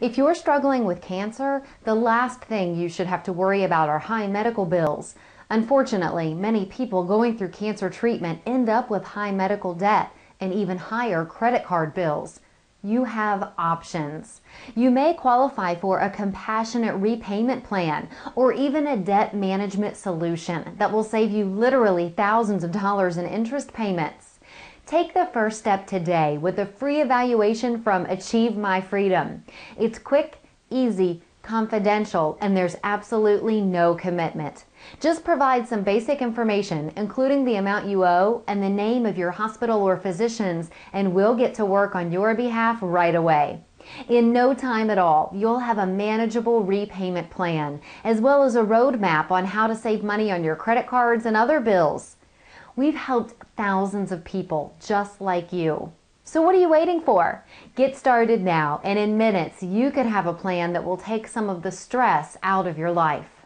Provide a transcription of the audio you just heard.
If you're struggling with cancer, the last thing you should have to worry about are high medical bills. Unfortunately, many people going through cancer treatment end up with high medical debt and even higher credit card bills. You have options. You may qualify for a compassionate repayment plan or even a debt management solution that will save you literally thousands of dollars in interest payments. Take the first step today with a free evaluation from Achieve My Freedom. It's quick, easy, confidential, and there's absolutely no commitment. Just provide some basic information, including the amount you owe and the name of your hospital or physicians, and we'll get to work on your behalf right away. In no time at all, you'll have a manageable repayment plan, as well as a roadmap on how to save money on your credit cards and other bills. We've helped thousands of people just like you. So what are you waiting for? Get started now, and in minutes you could have a plan that will take some of the stress out of your life.